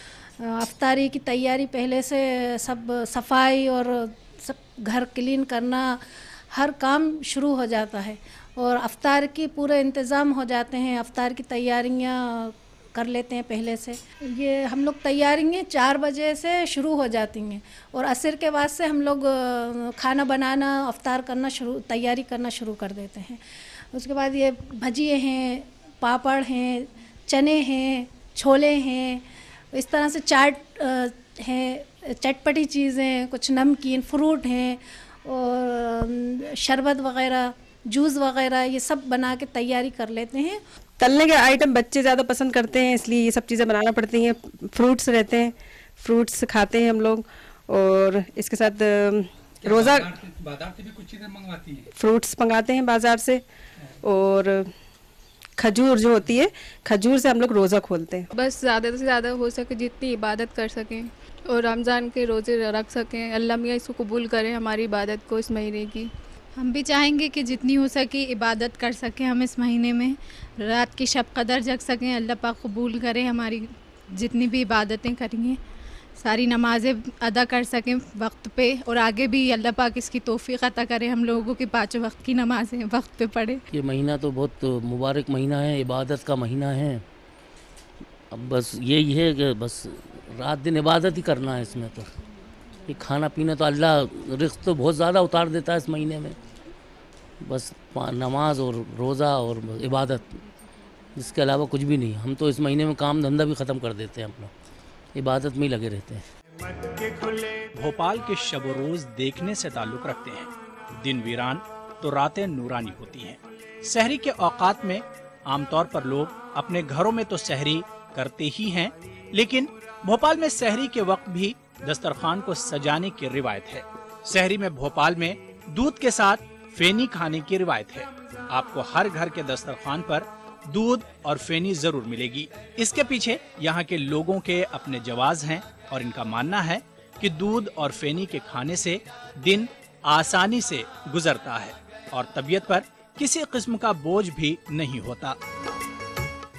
अफ्तारी की तैयारी पहले से सब सफाई और सब घर क्लीन करना, हर काम शुरू हो जाता है और अफ्तार की पूरे इंतज़ाम हो जाते हैं। अफ्तार की तैयारियाँ कर लेते हैं पहले से। ये हम लोग तैयारियाँ 4 बजे से शुरू हो जाती हैं और असर के बाद से हम लोग खाना बनाना, अफ्तार करना तैयारी करना शुरू कर देते हैं। उसके बाद ये भजिए हैं, पापड़ हैं, चने हैं, छोले हैं, इस तरह से चाट हैं, चटपटी चीज़ें, कुछ नमकीन, फ्रूट हैं और शरबत वग़ैरह, जूस वग़ैरह, ये सब बना के तैयारी कर लेते हैं। तलने के आइटम बच्चे ज़्यादा पसंद करते हैं, इसलिए ये सब चीज़ें बनाना पड़ती हैं। फ्रूट्स रहते हैं, फ्रूट्स खाते हैं हम लोग, और इसके साथ रोज़ा बाजार से भी कुछ चीज़ें मंगवाती हैं? फ्रूट्स मंगाते हैं बाज़ार से, और खजूर जो होती है, खजूर से हम लोग रोज़ा खोलते हैं। बस ज़्यादा से ज़्यादा हो सके जितनी इबादत कर सकें और रमज़ान के रोज़े रख सकें। अल्लाह मियाँ इसको कबूल करें हमारी इबादत को इस महीने की। हम भी चाहेंगे कि जितनी हो सके इबादत कर सकें हम इस महीने में, रात की शब कदर जग सकें। अल्लाह पाक कबूल करें हमारी जितनी भी इबादतें करेंगे, सारी नमाज़ें अदा कर सकें वक्त पे, और आगे भी अल्लाह पाक इसकी तौफीक अता करे हम लोगों की 5 वक्त की नमाज़ें वक्त पे पढ़े। ये महीना तो बहुत मुबारक महीना है, इबादत का महीना है। अब बस यही है कि बस रात दिन इबादत ही करना है इसमें। तो ये खाना पीना तो अल्लाह रिज़्क़ तो बहुत ज़्यादा उतार देता है इस महीने में, बस नमाज और रोज़ा और इबादत, इसके अलावा कुछ भी नहीं। हम तो इस महीने में काम धंधा भी ख़त्म कर देते हैं, अपना इबादत में ही लगे रहते हैं। भोपाल के शब रोज़ देखने से ताल्लुक़ रखते हैं। दिन वीरान तो रातें नूरानी होती हैं। सहरी के औकात में आमतौर पर लोग अपने घरों में तो सहरी करते ही हैं, लेकिन भोपाल में सहरी के वक्त भी दस्तरखान को सजाने की रिवायत है। सहरी में भोपाल में दूध के साथ फेनी खाने की रिवायत है। आपको हर घर के दस्तरखान पर दूध और फेनी जरूर मिलेगी। इसके पीछे यहाँ के लोगों के अपने जवाज हैं और इनका मानना है कि दूध और फेनी के खाने से दिन आसानी से गुजरता है और तबीयत पर किसी किस्म का बोझ भी नहीं होता।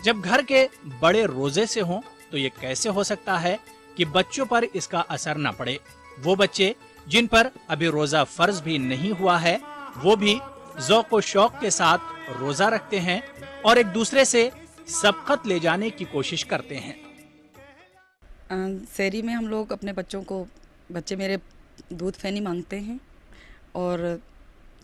जब घर के बड़े रोजे से हों तो ये कैसे हो सकता है कि बच्चों पर इसका असर न पड़े। वो बच्चे जिन पर अभी रोजा फर्ज भी नहीं हुआ है, वो भी ज़ौक़ व शौक़ के साथ रोजा रखते हैं और एक दूसरे से सबकत ले जाने की कोशिश करते हैं। सहरी में हम लोग अपने बच्चे मेरे दूध फेनी मांगते हैं और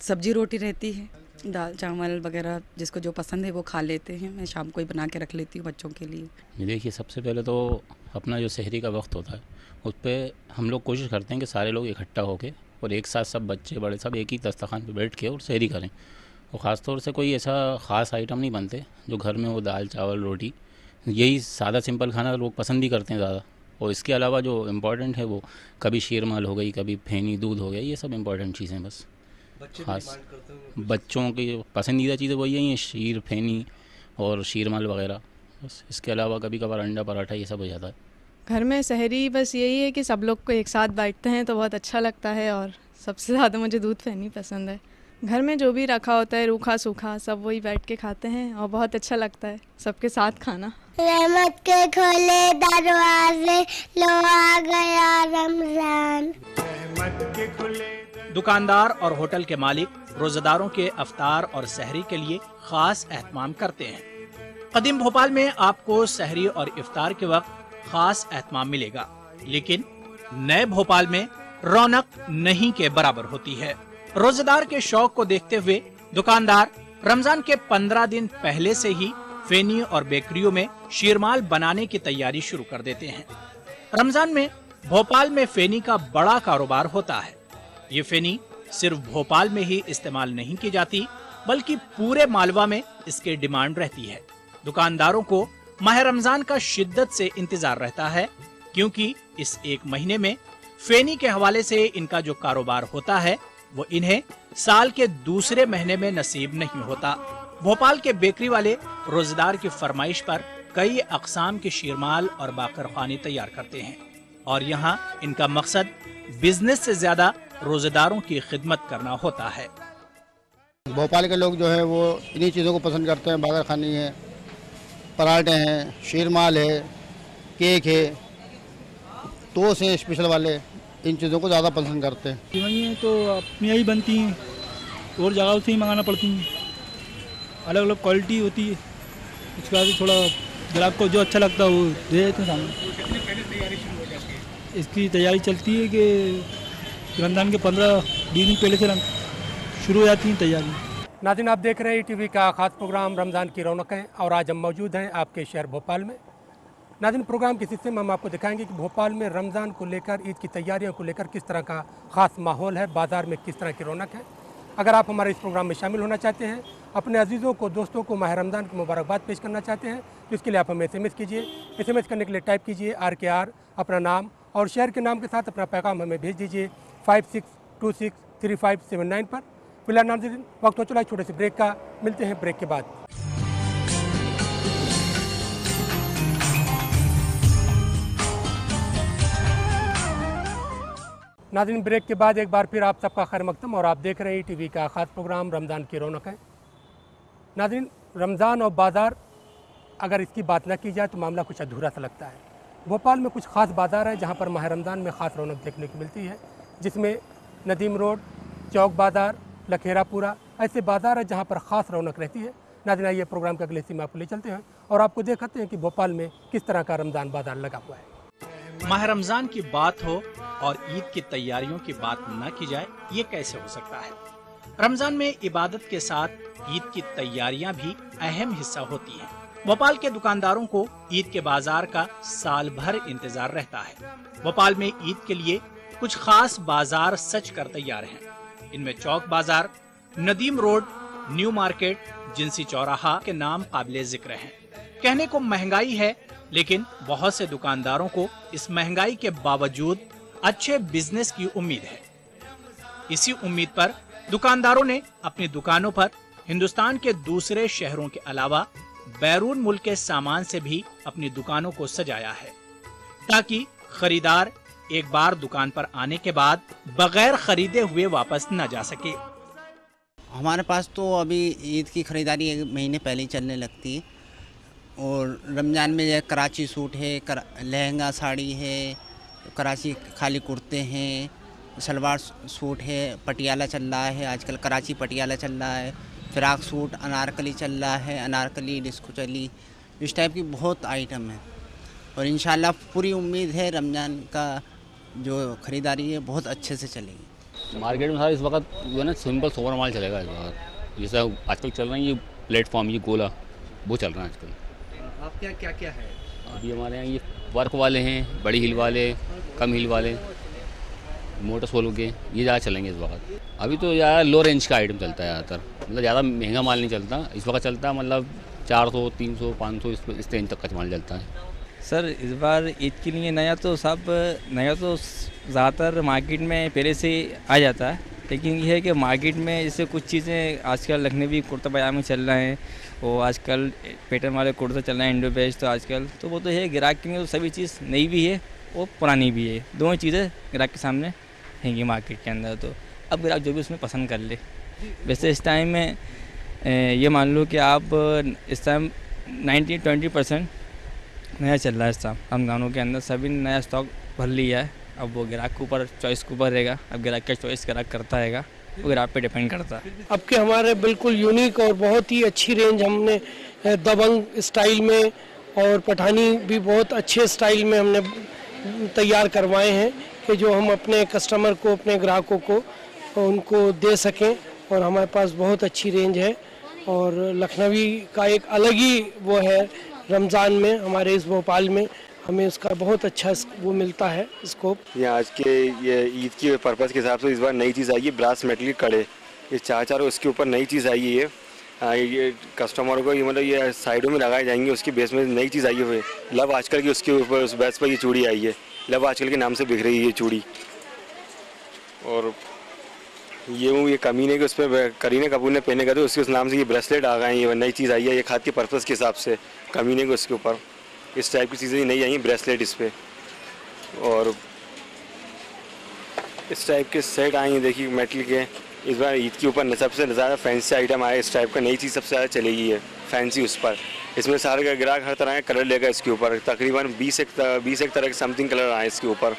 सब्जी रोटी रहती है, दाल चावल वगैरह जिसको जो पसंद है वो खा लेते हैं। मैं शाम को ही बना के रख लेती हूँ बच्चों के लिए। देखिए, सबसे पहले तो अपना जो सहरी का वक्त होता है उस पर हम लोग कोशिश करते हैं कि सारे लोग इकट्ठा होकर और एक साथ सब बच्चे बड़े सब एक ही दस्तरखान पे बैठ के और सहरी करें। और ख़ास तौर से कोई ऐसा ख़ास आइटम नहीं बनते जो घर में वो दाल चावल रोटी, यही सादा सिंपल खाना लोग पसंद भी करते हैं ज़्यादा। और इसके अलावा जो इम्पोर्टेंट है वो कभी शीरमाल हो गई, कभी फेनी दूध हो गया, ये सब इम्पोर्टेंट चीज़ें बस। ख़ास बच्चों की पसंदीदा चीज़ें वही हैं, शीर फेनी और शीरमाल वगैरह, बस। इसके अलावा कभी कभार अंडा पराठा ये सब हो जाता है। घर में सहरी बस यही है कि सब लोग को एक साथ बैठते हैं तो बहुत अच्छा लगता है, और सबसे ज़्यादा मुझे दूध फेनी पसंद है। घर में जो भी रखा होता है रूखा सूखा सब वही बैठ के खाते हैं और बहुत अच्छा लगता है सबके साथ खाना। रहमत के खोले दरवाजे, लो आ गया रमजान। दुकानदार और होटल के मालिक रोजेदारों के अफ्तार और सहरी के लिए खास एहतमाम करते हैं। कदीम भोपाल में आपको सहरी और इफ्तार के वक्त खास एहतमाम मिलेगा, लेकिन नए भोपाल में रौनक नहीं के बराबर होती है। रोजेदार के शौक को देखते हुए दुकानदार रमजान के 15 दिन पहले से ही फेनी और बेकरियों में शीरमाल बनाने की तैयारी शुरू कर देते हैं। रमजान में भोपाल में फेनी का बड़ा कारोबार होता है। ये फेनी सिर्फ भोपाल में ही इस्तेमाल नहीं की जाती, बल्कि पूरे मालवा में इसकी डिमांड रहती है। दुकानदारों को माह रमजान का शिद्दत से इंतजार रहता है, क्योंकि इस एक महीने में फेनी के हवाले से इनका जो कारोबार होता है वो इन्हें साल के दूसरे महीने में नसीब नहीं होता। भोपाल के बेकरी वाले रोजेदार की फरमाइश पर कई अक़साम के शीरमाल और बाकरखानी तैयार करते हैं, और यहाँ इनका मकसद बिजनेस से ज्यादा रोजेदारों की खिदमत करना होता है। भोपाल के लोग जो है वो इन्हीं चीज़ों को पसंद करते हैं। बाकरखानी है, पराठे हैं, शीरमाल है, केक है, टोस्ट हैं स्पेशल वाले, इन चीज़ों को ज़्यादा पसंद करते हैं। सेवइयाँ तो अपनी यही बनती हैं और जगह से ही मंगाना पड़ती हैं, अलग अलग क्वालिटी होती है। उसके बाद थोड़ा ग्राहक को जो अच्छा लगता है वो दे देते हैं सामने। कितने पहले तैयारी शुरू हो जाती है? इसकी तैयारी चलती है कि रमज़ान के 15-20 दिन पहले से शुरू हो जाती है तैयारी। नाज़रीन, आप देख रहे हैं टीवी का ख़ास प्रोग्राम रमज़ान की रौनकें, और आज हम मौजूद हैं आपके शहर भोपाल में। नाज़रीन, प्रोग्राम के हिस्से में हम आपको दिखाएंगे कि भोपाल में रमज़ान को लेकर, ईद की तैयारियों को लेकर किस तरह का ख़ास माहौल है, बाज़ार में किस तरह की रौनक है। अगर आप हमारे इस प्रोग्राम में शामिल होना चाहते हैं, अपने अजीज़ों को, दोस्तों को माह रमज़ान की मुबारकबाद पेश करना चाहते हैं, तो इसके लिए आप हमें SMS कीजिए। SMS करने के लिए टाइप कीजिए RKR, अपना नाम और शहर के नाम के साथ अपना पैगाम हमें भेज दीजिए 263579 पर। फिलहाल नाज़रीन वक्त हो चला छोटे से ब्रेक का, मिलते हैं ब्रेक के बाद। नाज़रीन ब्रेक के बाद एक बार फिर आप सबका खैर मकदम और आप देख रहे हैं टीवी का ख़ास प्रोग्राम रमज़ान की रौनक है। नाज़रीन रमज़ान और बाज़ार अगर इसकी बात ना की जाए तो मामला कुछ अधूरा सा लगता है। भोपाल में कुछ ख़ास बाज़ार है जहाँ पर माह रमज़ान में ख़ास रौनक देखने को मिलती है, जिसमें नदीम रोड, चौक बाज़ार, लखेरापुरा ऐसे बाज़ार है जहाँ पर ख़ास रौनक रहती है। नाज़रीन आइए प्रोग्राम के अगले हिस्से में आपको ले चलते हैं और आपको दिखाते हैं कि भोपाल में किस तरह का रमज़ान बाज़ार लगा हुआ है। माह रमजान की बात हो और ईद की तैयारियों की बात न की जाए, ये कैसे हो सकता है। रमजान में इबादत के साथ ईद की तैयारियां भी अहम हिस्सा होती हैं। भोपाल के दुकानदारों को ईद के बाजार का साल भर इंतजार रहता है। भोपाल में ईद के लिए कुछ खास बाजार सज कर तैयार हैं। इनमें चौक बाजार, नदीम रोड, न्यू मार्केट, जिंसी चौराहा के नाम काबिले जिक्र हैं। कहने को महंगाई है, लेकिन बहुत से दुकानदारों को इस महंगाई के बावजूद अच्छे बिजनेस की उम्मीद है। इसी उम्मीद पर दुकानदारों ने अपनी दुकानों पर हिंदुस्तान के दूसरे शहरों के अलावा बैरून मुल्क के सामान से भी अपनी दुकानों को सजाया है, ताकि खरीदार एक बार दुकान पर आने के बाद बगैर खरीदे हुए वापस न जा सके। हमारे पास तो अभी ईद की खरीदारी एक महीने पहले ही चलने लगती है, और रमज़ान में कराची सूट है, लहंगा साड़ी है, कराची खाली कुर्ते हैं, सलवार सूट है, पटियाला चल रहा है आजकल, कराची पटियाला चल रहा है, फ़्राक सूट अनारकली चल रहा है, अनारकली डिस्को चली, इस टाइप की बहुत आइटम है। और इंशाल्लाह पूरी उम्मीद है रमज़ान का जो ख़रीदारी है बहुत अच्छे से चलेगी। मार्केट में सारा इस वक्त जो है ना सिंपल सोवर माल चलेगा इस वक्त। जैसे आजकल चल रहा है ये प्लेटफॉर्म, ये गोला, वो चल रहा है आजकल। आप क्या क्या है अभी हमारे यहाँ? ये वर्क वाले हैं, बड़ी हिल वाले, कम हिल वाले, मोटर सोल के, ये ज़्यादा चलेंगे इस वक्त। अभी तो ज़्यादा लो रेंज का आइटम चलता है ज़्यादातर, मतलब ज़्यादा महंगा माल नहीं चलता इस वक्त। चलता मतलब 400, 300, 500 इस रेंज तक का माल चलता है। सर इस बार ईद के लिए नया तो ज़्यादातर मार्केट में पहले से आ जाता है, लेकिन यह है कि मार्केट में जैसे कुछ चीज़ें आजकल लखनवी कुर्ता पजामे चल रहे हैं, और आजकल पैटर्न वाले कुर्ते चल रहे हैं, इंडो वेस्ट, तो आजकल तो वो तो है ग्राहक के लिए, तो सभी चीज़ नई भी है और पुरानी भी है, दोनों चीज़ें ग्राहक के सामने हैंगी मार्केट के अंदर। तो अब ग्राहक जो भी उसमें पसंद कर ले। वैसे इस टाइम में ये मान लो कि आप इस टाइम 90-20% नया चल रहा है। इस टाइम रमज़ानों के अंदर सभी ने नया स्टॉक भर लिया है। अब वो ग्राहक के ऊपर चॉइस के ऊपर रहेगा, अब ग्राहक का चॉइस ग्राहक करता है, वो ग्राहक पे डिपेंड करता है। अब के हमारे बिल्कुल यूनिक और बहुत ही अच्छी रेंज हमने दबंग स्टाइल में और पठानी भी बहुत अच्छे स्टाइल में हमने तैयार करवाए हैं कि जो हम अपने कस्टमर को, अपने ग्राहकों को उनको दे सकें। और हमारे पास बहुत अच्छी रेंज है, और लखनवी का एक अलग ही वो है रमज़ान में हमारे इस भोपाल में, हमें उसका बहुत अच्छा वो मिलता है स्कोप। ये आज के ये ईद की पर्पज़ के हिसाब से इस बार नई चीज़ आई है, ब्रास मेटल की कड़े, ये चार उसके ऊपर नई चीज़ आई है। ये कस्टमर को ये मतलब ये साइडों में लगाए जाएंगे, उसकी बेस में नई चीज़ आई हुई। लव आजकल की उसके ऊपर उस बेस पर ये चूड़ी आई है, लव आजकल के नाम से बिक रही है ये चूड़ी। और ये कमीने के उस पर करीना कपूर ने पहने का, तो उसके उस नाम से ये ब्रेसलेट आ गए हैं, ये नई चीज़ आई है। ये खाद के पर्पज़ के हिसाब से कमीने के उसके ऊपर इस टाइप की चीज़ें नई आई हैं, ब्रेसलेट इस पर। और इस टाइप के सेट आए हैं, देखिए मेटल के। इस बार ईद के ऊपर सबसे ज़्यादा फैंसी आइटम आया इस टाइप का, नई चीज़ सबसे ज़्यादा चलेगी है फैंसी उस पर। इसमें सारे का ग्राहक हर तरह का कलर लेगा इसके ऊपर, तकरीबन 20 एक तरह के समथिंग कलर आए इसके ऊपर।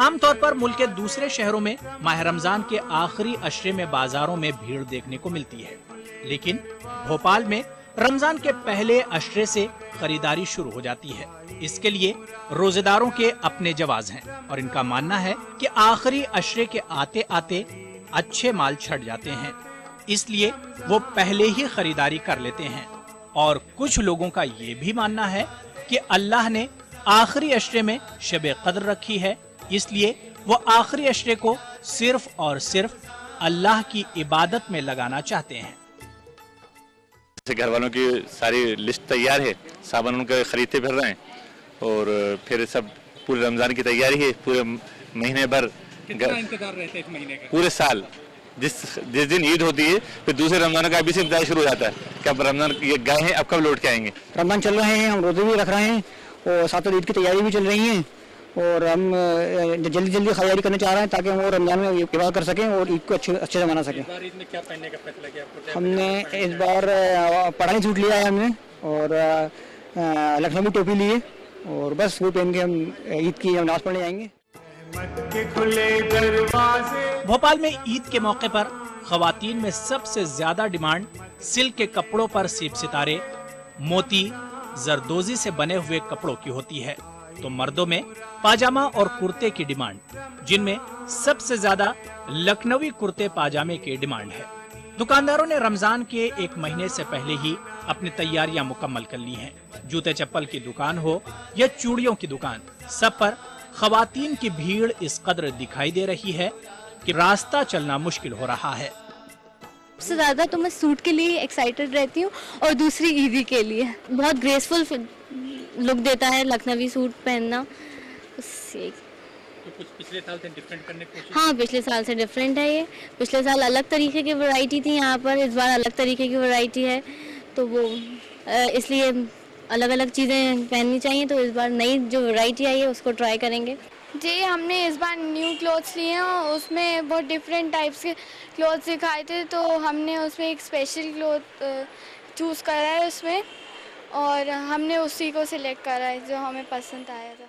आमतौर पर मुल्क के दूसरे शहरों में माह रमजान के आखिरी अशरे में बाजारों में भीड़ देखने को मिलती है, लेकिन भोपाल में रमजान के पहले अशरे से खरीदारी शुरू हो जाती है। इसके लिए रोजेदारों के अपने जवाज हैं, और इनका मानना है कि आखिरी अशरे के आते आते अच्छे माल छट जाते हैं, इसलिए वो पहले ही खरीदारी कर लेते हैं। और कुछ लोगों का ये भी मानना है कि अल्लाह ने आखिरी अशरे में शब कद्र रखी है, इसलिए वो आखिरी अशरे को सिर्फ और सिर्फ अल्लाह की इबादत में लगाना चाहते हैं। घर वालों की सारी लिस्ट तैयार है, सामान उनके खरीदते फिर रहे हैं, और फिर सब पूरे रमज़ान की तैयारी है। पूरे महीने भर कितना इंतजार रहता है इस महीने का? पूरे साल जिस दिन ईद होती है फिर दूसरे रमजान का अभी से इंतजार शुरू हो जाता है कि अब रमजान ये गए हैं, अब कब लौट के आएंगे। रमजान चल रहे हैं, हम रोजे भी रख रहे हैं और साथ साथ ईद की तैयारी भी चल रही है और हम जल्दी जल्दी खरीदारी करना चाह रहे हैं ताकि हम वो रमजान में इबादत कर सकें और ईद को अच्छे से मना सकें। इस बार ईद में क्या पहनने का फैसला किया आपको? हमने इस बार पठानी सूट लिया है हमने और लखनवी टोपी ली है और बस वो पहन के हम ईद की नमाज पढ़ने जाएंगे। भोपाल में ईद के मौके पर खवातीन में सबसे ज्यादा डिमांड सिल्क के कपड़ों पर सीप सितारे, मोती, जरदोजी से बने हुए कपड़ों की होती है, तो मर्दों में पाजामा और कुर्ते की डिमांड, जिनमें सबसे ज्यादा लखनवी कुर्ते पाजामे की डिमांड है। दुकानदारों ने रमजान के एक महीने से पहले ही अपनी तैयारियां मुकम्मल कर ली हैं। जूते चप्पल की दुकान हो या चूड़ियों की दुकान, सब पर खवातीन की भीड़ इस कदर दिखाई दे रही है कि रास्ता चलना मुश्किल हो रहा है। सबसे ज़्यादा तो मैं सूट के लिए एक्साइटेड रहती हूँ और दूसरी ईदी के लिए। बहुत ग्रेसफुल लुक देता है लखनवी सूट पहनना। तो कुछ पिछले साल से डिफरेंट करने की कोशिश? हाँ, पिछले साल से डिफरेंट है ये। पिछले साल अलग तरीके की वैरायटी थी यहाँ पर, इस बार अलग तरीके की वैरायटी है, तो वो इसलिए अलग अलग चीज़ें पहननी चाहिए, तो इस बार नई जो वैरायटी आई है उसको ट्राई करेंगे। जी, हमने इस बार न्यू क्लोथ्स लिए हैं और उसमें बहुत डिफरेंट टाइप्स के क्लोथ्स दिखाए थे, तो हमने उसमें एक स्पेशल क्लोथ चूज़ करा है उसमें और हमने उसी को सिलेक्ट करा है जो हमें पसंद आया था।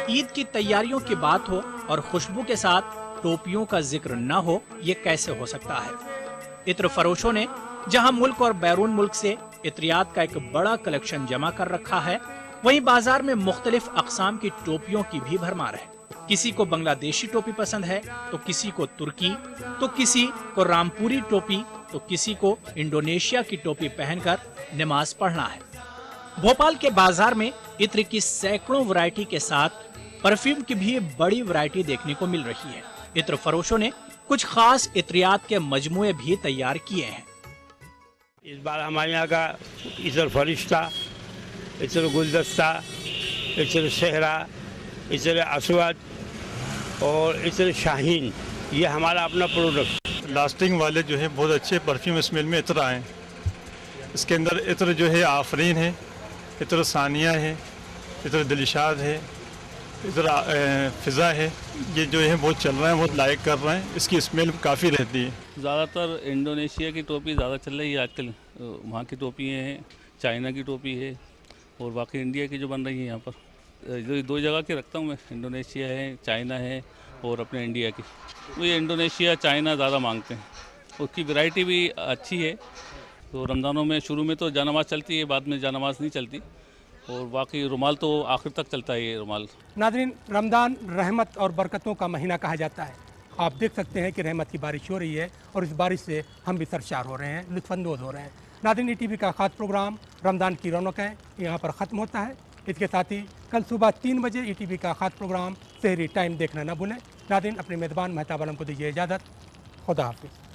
ईद की तैयारियों की बात हो और खुशबू के साथ टोपियों का जिक्र न हो, ये कैसे हो सकता है। इत्र फरोशों ने जहां मुल्क और बैरून मुल्क से इत्रियात का एक बड़ा कलेक्शन जमा कर रखा है, वहीं बाजार में मुख्तलिफ अकसाम की टोपियों की भी भरमार है। किसी को बांग्लादेशी टोपी पसंद है, तो किसी को तुर्की, तो किसी को रामपुरी टोपी, तो किसी को इंडोनेशिया की टोपी पहनकर नमाज पढ़ना है। भोपाल के बाजार में इत्र की सैकड़ों वैरायटी के साथ परफ्यूम की भी बड़ी वैरायटी देखने को मिल रही है। इत्र फरोशों ने कुछ खास इत्रियात के मजमुए भी तैयार किए हैं। इस बार हमारे यहाँ का इत्र फरिश्ता, इत्र गुलदस्ता, इत्र सेहरा, इत्र असवद और इत्र शाहीन, ये हमारा अपना प्रोडक्ट। लास्टिंग वाले जो है बहुत अच्छे परफ्यूम स्मेल में इत्र आए। इसके अंदर इत्र जो है आफरीन है, इत्र सानिया है, इत्र दिलशाद है, इत्र फ़िज़ा है। ये जो है बहुत चल रहे हैं, बहुत लाइक कर रहे हैं, इसकी स्मेल काफ़ी रहती है। ज़्यादातर इंडोनेशिया की टोपी ज़्यादा चल रही है आजकल, वहाँ की टोपी हैं, चाइना की टोपी है और बाकी इंडिया की जो बन रही है यहाँ पर। जो दो जगह की रखता हूँ मैं, इंडोनेशिया है, चाइना है और अपने इंडिया की। तो ये इंडोनेशिया चाइना ज़्यादा मांगते हैं, उसकी वैरायटी भी अच्छी है। तो रमज़ानों में शुरू में तो जानमाज़ चलती है, बाद में जानमाज़ नहीं चलती, और बाकी रुमाल तो आखिर तक चलता है ये रुमाल। नाज़रीन, रमज़ान रहमत और बरकतों का महीना कहा जाता है। आप देख सकते हैं कि रहमत की बारिश हो रही है और इस बारिश से हम भी सरशार हो रहे हैं, लुत्फ़अंदोज़ हो रहे हैं। नाज़रीन, ईटीवी का ख़ास प्रोग्राम रमज़ान की रौनकें यहाँ पर ख़त्म होता है। इसके साथ ही कल सुबह 3 बजे ईटीवी का ख़ास प्रोग्राम सहरी टाइम देखना न भूलें। नाज़रीन, अपने मेज़बान मेहताब आलम को दीजिए इजाज़त। खुदा हाफ़िज़।